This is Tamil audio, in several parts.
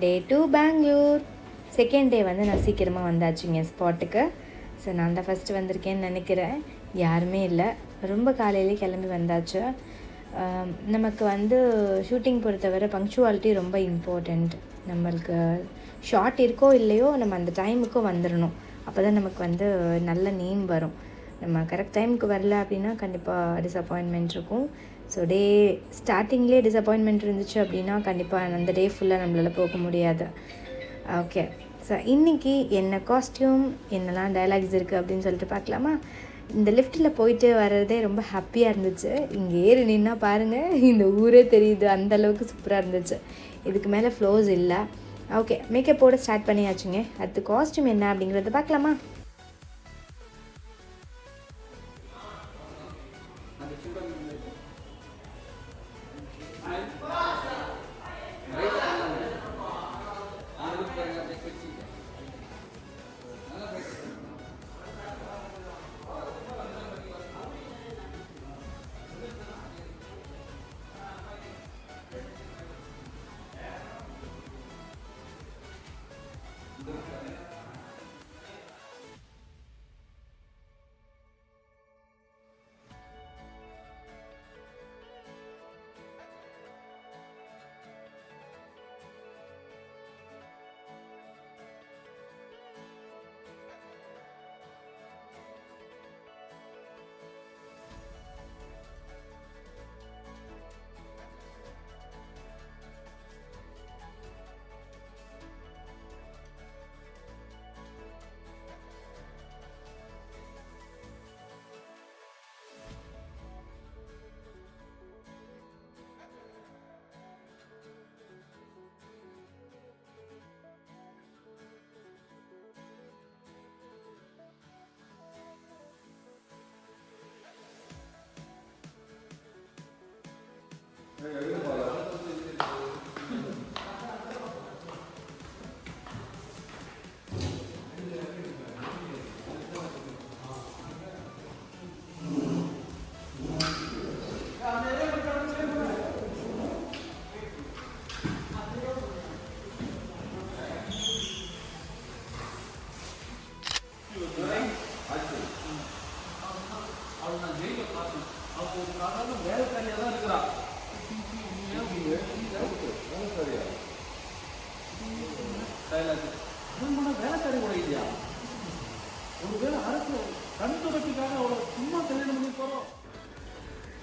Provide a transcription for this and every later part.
டே 2 பெங்களூர். செகண்ட் டே வந்து நான் சீக்கிரமாக வந்தாச்சுங்க ஸ்பாட்டுக்கு. ஸோ நான் தான் ஃபஸ்ட்டு வந்திருக்கேன்னு நினைக்கிறேன். யாருமே இல்லை, ரொம்ப காலையிலே கிளம்பி வந்தாச்சு. நமக்கு வந்து ஷூட்டிங் பொறுத்தவரை பங்க்சுவாலிட்டி ரொம்ப இம்பார்ட்டண்ட். நம்மளுக்கு ஷார்ட் இருக்கோ இல்லையோ நம்ம அந்த டைமுக்கு வந்துடணும். அப்போ தான் நமக்கு வந்து நல்ல நேம் வரும். நம்ம கரெக்ட் டைமுக்கு வரல அப்படின்னா கண்டிப்பாக டிசப்பாயின்மெண்ட் இருக்கும். ஸோ டே ஸ்டார்டிங்லேயே டிசப்பாயின்மெண்ட் இருந்துச்சு அப்படின்னா கண்டிப்பாக அந்த டே ஃபுல்லாக நம்மளால் போக முடியாது. ஓகே, ஸோ இன்றைக்கி என்ன காஸ்ட்யூம், என்னெல்லாம் டைலாக்ஸ் இருக்குது அப்படின்னு சொல்லிட்டு பார்க்கலாமா? இந்த லிஃப்ட்டில் போயிட்டு வர்றதே ரொம்ப ஹாப்பியாக இருந்துச்சு. இங்கே ஏறி நின்னா பாருங்கள், இந்த ஊரே தெரியுது, அந்தளவுக்கு சூப்பராக இருந்துச்சு. இதுக்கு மேலே ஃப்ளோஸ் இல்லை. ஓகே, மேக்கப்போடு ஸ்டார்ட் பண்ணியாச்சுங்க. அடுத்து காஸ்ட்யூம் என்ன அப்படிங்கிறத பார்க்கலாமா?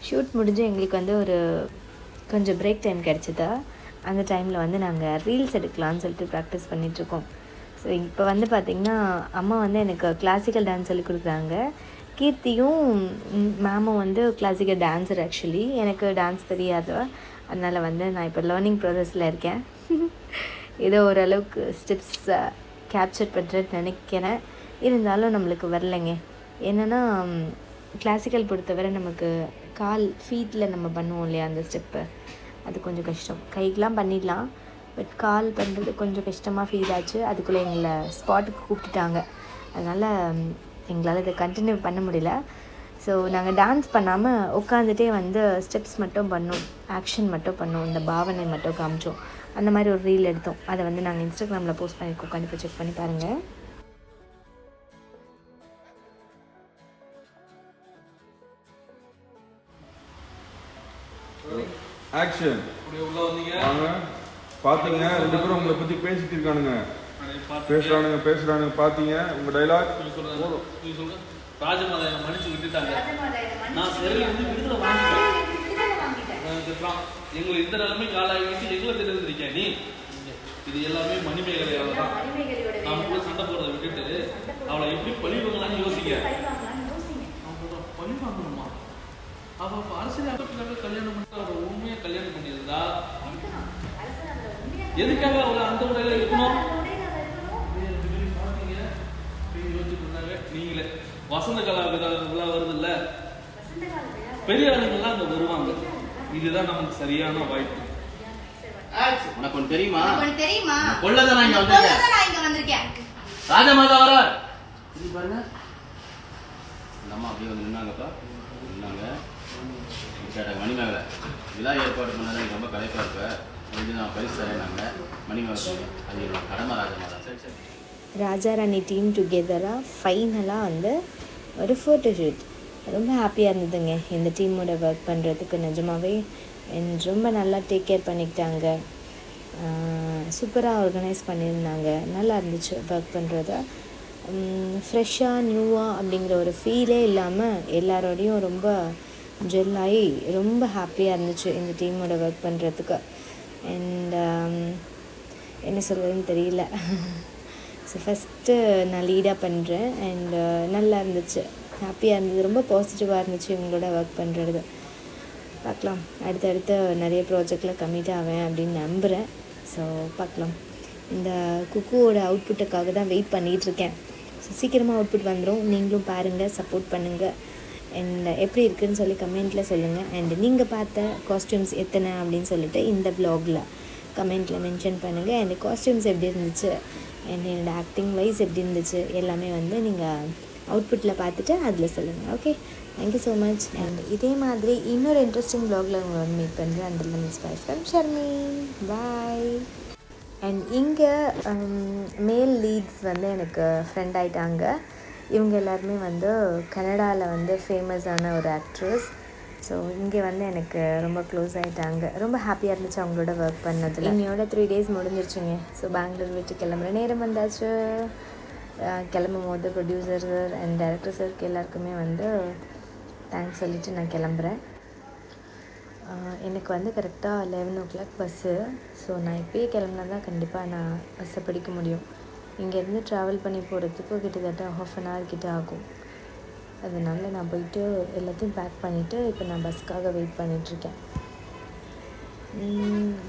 ஷூட் முடிஞ்சு எங்களுக்கு வந்து ஒரு கொஞ்சம் பிரேக் டைம் கிடச்சிதா. அந்த டைமில் வந்து நாங்கள் ரீல்ஸ் எடுக்கலான்னு சொல்லிட்டு ப்ராக்டிஸ் பண்ணிகிட்ருக்கோம். ஸோ இப்போ வந்து பார்த்திங்கன்னா அம்மா வந்து எனக்கு கிளாசிக்கல் டான்ஸ் சொல்லி கொடுக்குறாங்க. கீர்த்தியும் மேமும் வந்து கிளாசிக்கல் டான்ஸர். ஆக்சுவலி எனக்கு டான்ஸ் தெரியாது, அதனால் வந்து நான் இப்போ லேர்னிங் ப்ராசஸில் இருக்கேன். ஏதோ ஓரளவுக்கு ஸ்டெப்ஸ் கேப்சர் பண்ணுறேன்னு நினைக்கிறேன். இருந்தாலும் நம்மளுக்கு வரலைங்க. என்னென்னா கிளாசிக்கல் பொறுத்தவரை நமக்கு கால் ஃபீட்டில் நம்ம பண்ணுவோம் இல்லையா, அந்த ஸ்டெப்பு அது கொஞ்சம் கஷ்டம். கைக்கெலாம் பண்ணிடலாம், பட் கால் பண்ணுறது கொஞ்சம் கஷ்டமாக ஃபீல் ஆச்சு. அதுக்குள்ளே எங்களை ஸ்பாட்டுக்கு கூப்பிட்டுட்டாங்க. அதனால் எங்களால் இதை கண்டினியூ பண்ண முடியல. ஸோ நாங்கள் டான்ஸ் பண்ணாமல் உட்காந்துட்டே வந்து ஸ்டெப்ஸ் மட்டும் பண்ணோம், ஆக்ஷன் மட்டும் பண்ணோம், இந்த பாவனை மட்டும் காமிச்சோம். அந்த மாதிரி ஒரு ரீல் எடுத்தோம். அதை வந்து நாங்கள் இன்ஸ்டாகிராமில் போஸ்ட் பண்ணியிருக்கோம், கண்டிப்பாக செக் பண்ணி பாருங்கள். ஆக்ஷன். வாங்க பாத்தீங்க, ரெண்டு பேரும் உங்களை பத்தி பேசிட்டு இருக்கானுங்க, பேசுறானுங்க பாத்தீங்க. உங்க டைலாக் ராஜமாதா மன்னிச்சு விட்டுட்டாங்க. நான் சிறையில இருந்து விடுதலை வாங்கிட்டேன். எங்களை இந்த நிலைமைக்கு ஆளாகிட்டு எங்களை தெரிஞ்சிருக்கேன் நீ. இது எல்லாமே மணிமேகலையால தான். நாம கூட சண்டை போடுறத விட்டுட்டு அவளை எப்படி பழி வாங்கலாம்னு யோசிக்க. பழி வாங்கணுமா? அவ அரசியல் கல்யாணம் பண்ணிட்டு அவரை உண்மையா கல்யாணம் பண்ணியிருந்தா எதுக்காக அவளை அந்த உடையில இருக்கணும்? யோசிச்சுட்டு இருந்தாங்க. நீங்களே வசந்த கால விழா வருது இல்ல, பெரிய ஆளுங்கெல்லாம் அங்க வருவாங்க. இதுதான் நமக்கு சரியான வாய்ப்பு. உனக்கு ஒன்று தெரியுமா? கொள்ளதான் நான் இங்க வந்திருக்கேன். ராஜமாதா வர இது பாருங்க. இந்த அம்மா அப்படியே வந்து நின்னாங்கப்பா. நின்னாங்க கேட்டாங்க, மணிமேகலை விழா ஏற்பாடு பண்ணாதான் எனக்கு ரொம்ப களைப்பா இருப்ப, இது நான் பரிசு தரேன் நாங்கள் மணிமேகலை அது என்னோட கடமை ராஜமாதா. சரி சரி. ராஜாராணி டீம் டுகெதராக ஃபைனலாக வந்து ஒரு ஃபோட்டோ ஷூட். ரொம்ப ஹாப்பியாக இருந்ததுங்க இந்த டீமோட ஒர்க் பண்ணுறதுக்கு. நிஜமாகவே ரொம்ப நல்லா டேக் கேர் பண்ணிக்கிட்டாங்க. சூப்பராக ஆர்கனைஸ் பண்ணியிருந்தாங்க. நல்லா இருந்துச்சு ஒர்க் பண்ணுறது. ஃப்ரெஷ்ஷாக நியூவாக அப்படிங்கிற ஒரு ஃபீலே இல்லாமல் எல்லாரோடையும் ரொம்ப ஜெல்லாகி ரொம்ப ஹாப்பியாக இருந்துச்சு இந்த டீமோட ஒர்க் பண்ணுறதுக்கு. அண்ட் என்ன சொல்கிறதுன்னு தெரியல. ஸோ ஃபஸ்ட்டு நான் லீடாக பண்ணுறேன் அண்ட் நல்லா இருந்துச்சு, ஹாப்பியாக இருந்தது, ரொம்ப பாசிட்டிவாக இருந்துச்சு இவங்களோட ஒர்க் பண்ணுறது. பார்க்கலாம், அடுத்தடுத்து நிறைய ப்ராஜெக்டில் கமிட் ஆவேன் அப்படின்னு நம்புகிறேன். ஸோ பார்க்கலாம். இந்த குக்குவோட அவுட்புட்டுக்காக தான் வெயிட் பண்ணிகிட்ருக்கேன். ஸோ சீக்கிரமாக அவுட்புட் வந்துடும். நீங்களும் பாருங்கள், சப்போர்ட் பண்ணுங்கள். அண்ட் எப்படி இருக்குதுன்னு சொல்லி கமெண்ட்டில் சொல்லுங்கள். அண்ட் நீங்கள் பார்த்த காஸ்டியூம்ஸ் எத்தனை அப்படின்னு சொல்லிட்டு இந்த வ்ளாகில் கமெண்ட்டில் மென்ஷன் பண்ணுங்கள். அண்ட் காஸ்டியூம்ஸ் எப்படி இருந்துச்சு அண்ட் என்னோடய ஆக்டிங் வைஸ் எப்படி இருந்துச்சு எல்லாமே வந்து நீங்கள் அவுட்புட்டில் பார்த்துட்டு அதில் சொல்லுங்கள். Okay, thank you so much. And இதே மாதிரி இன்னொரு இன்ட்ரெஸ்டிங் வ்ளாகில் உங்களை வந்து மீட் பண்ணுறேன். And miss by from Sharmi. Bye. And இங்கே மேல் லீட்ஸ் வந்து எனக்கு ஃப்ரெண்ட் ஆகிட்டாங்க. இவங்க எல்லாருமே வந்து கனடாவில் வந்து ஃபேமஸான ஒரு ஆக்ட்ரஸ். ஸோ இங்கே வந்து எனக்கு ரொம்ப க்ளோஸ் ஆகிட்டாங்க. ரொம்ப ஹாப்பியாக இருந்துச்சு அவங்களோட ஒர்க் பண்ணதில். இன்னையோட 3 days முடிஞ்சிருச்சுங்க. ஸோ பெங்களூர் விட்டு கிளம்புற நேரம் வந்தாச்சு. கிளம்பும் போது ப்ரொடியூசர் சார் அண்ட் டைரக்டர் சாருக்கு எல்லாருக்குமே வந்து தேங்க்ஸ் சொல்லிவிட்டு நான் கிளம்புறேன். எனக்கு வந்து கரெக்டாக 11 o'clock பஸ்ஸு. ஸோ நான் இப்போயே கிளம்புனா தான் கண்டிப்பாக நான் பஸ்ஸை பிடிக்க முடியும். இங்கேருந்து ட்ராவல் பண்ணி போகிறதுக்கு கிட்டத்தட்ட 1/2 hour கிட்ட ஆகும். அதனால் நான் போயிட்டு எல்லாத்தையும் பேக் பண்ணிவிட்டு இப்போ நான் பஸ்ஸுக்காக வெயிட் பண்ணிகிட்ருக்கேன்.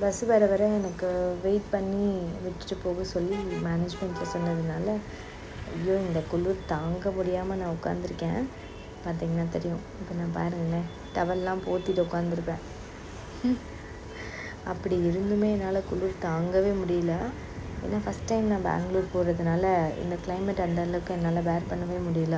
பஸ்ஸு வர வர எனக்கு வெயிட் பண்ணி விட்டுட்டு போக சொல்லி மேனேஜ்மெண்ட்டில் சொன்னதுனால ஐயோ இந்த குளிர் தாங்க முடியாமல் நான் உட்காந்துருக்கேன். பார்த்திங்கன்னா தெரியும். இப்போ நான் பாருங்களேன், டவல்லாம் போத்திட்டு உட்காந்துருப்பேன். அப்படி இருந்துமே என்னால் குளிர் தாங்கவே முடியல. ஏன்னா ஃபஸ்ட் டைம் நான் பெங்களூர் போகிறதுனால இந்த கிளைமேட் அந்த அளவுக்கு என்னால் பேர் பண்ணவே முடியல.